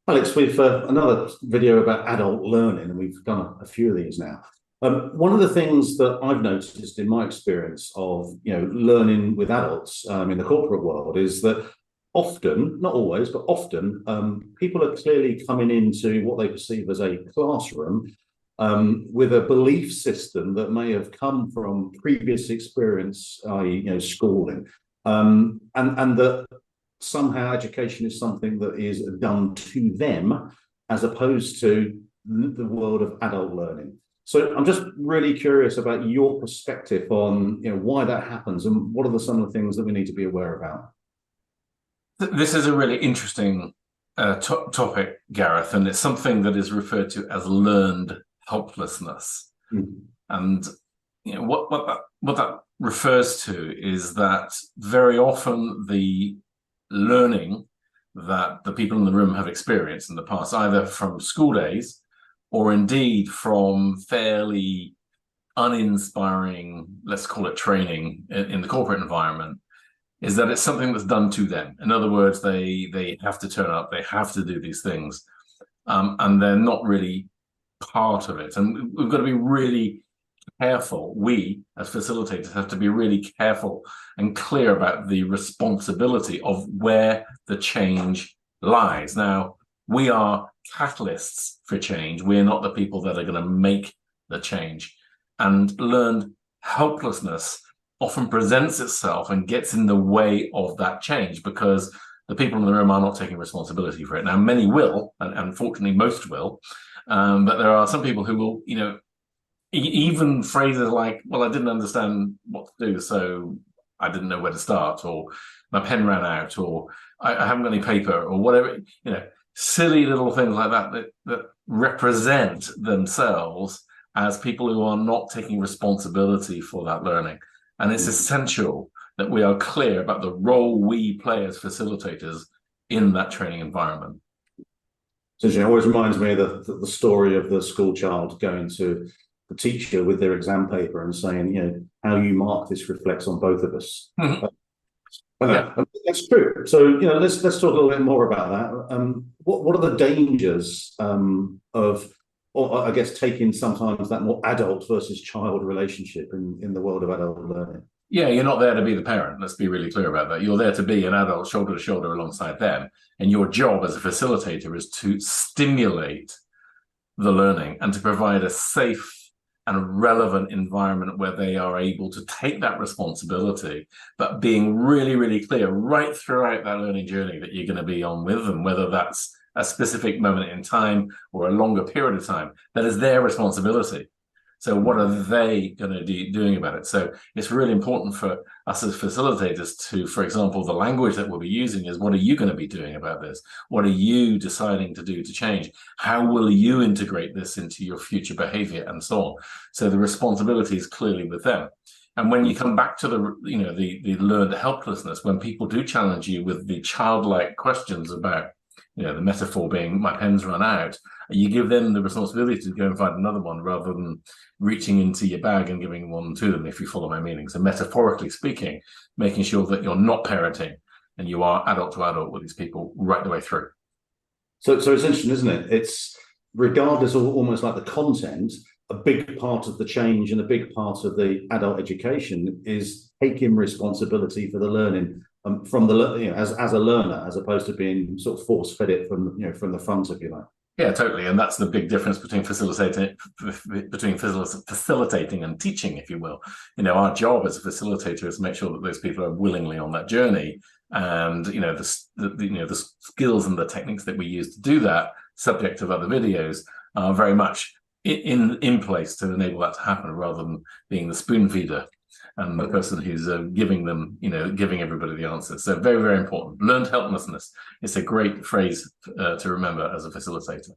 Alex, we've another video about adult learning, and we've done a few of these now. One of the things that I've noticed in my experience of learning with adults in the corporate world is that often, not always, but often, people are clearly coming into what they perceive as a classroom with a belief system that may have come from previous experience, i.e., schooling, and that somehow education is something that is done to them as opposed to the world of adult learning. So I'm just really curious about your perspective on why that happens and what are some of the things that we need to be aware about. This is a really interesting topic, Gareth, and it's something that is referred to as learned helplessness. Mm. And what that refers to is that very often the learning that the people in the room have experienced in the past, either from school days or indeed from fairly uninspiring, let's call it training in the corporate environment, is that it's something that's done to them. In other words, they have to turn up, they have to do these things, and they're not really part of it. And we've got to be really careful. We, as facilitators, have to be really careful and clear about the responsibility of where the change lies. Now, we are catalysts for change. We're not the people that are going to make the change. And learned helplessness often presents itself and gets in the way of that change because the people in the room are not taking responsibility for it. Now, many will, and unfortunately most will, but there are some people who will, even phrases like, well, I didn't understand what to do, so I didn't know where to start, or my pen ran out, or I haven't got any paper, or whatever, silly little things like that represent themselves as people who are not taking responsibility for that learning. And it's essential that we are clear about the role we play as facilitators in that training environment. So it always reminds me of the story of the school child going to the teacher with their exam paper and saying, how you mark this reflects on both of us. Mm-hmm. Yeah. That's true. So, let's talk a little bit more about that. What are the dangers of, or I guess, taking sometimes that more adult versus child relationship in the world of adult learning? Yeah, you're not there to be the parent. Let's be really clear about that. You're there to be an adult shoulder to shoulder alongside them. And your job as a facilitator is to stimulate the learning and to provide a safe and relevant environment where they are able to take that responsibility, but being really, really clear right throughout that learning journey that you're going to be on with them, whether that's a specific moment in time or a longer period of time, that is their responsibility. So what are they going to be doing about it? So it's really important for us as facilitators to, for example, the language that we'll be using is, what are you going to be doing about this? What are you deciding to do to change? How will you integrate this into your future behavior and so on? So the responsibility is clearly with them. And when you come back to the learned helplessness, when people do challenge you with the childlike questions about, the metaphor being my pen's run out, you give them the responsibility to go and find another one rather than reaching into your bag and giving one to them, if you follow my meaning. So metaphorically speaking, making sure that you're not parenting and you are adult to adult with these people right the way through. So it's interesting, isn't it? It's regardless of almost like the content, a big part of the change and a big part of the adult education is taking responsibility for the learning from the as a learner, as opposed to being sort of force fed it from the front, if you like. Yeah, totally, and that's the big difference between facilitating and teaching, if you will. Our job as a facilitator is to make sure that those people are willingly on that journey, and the skills and the techniques that we use to do that, subject of other videos, are very much in place to enable that to happen, rather than being the spoon feeder and the person who's giving everybody the answers. So very, very important. Learned helplessness. It's a great phrase to remember as a facilitator.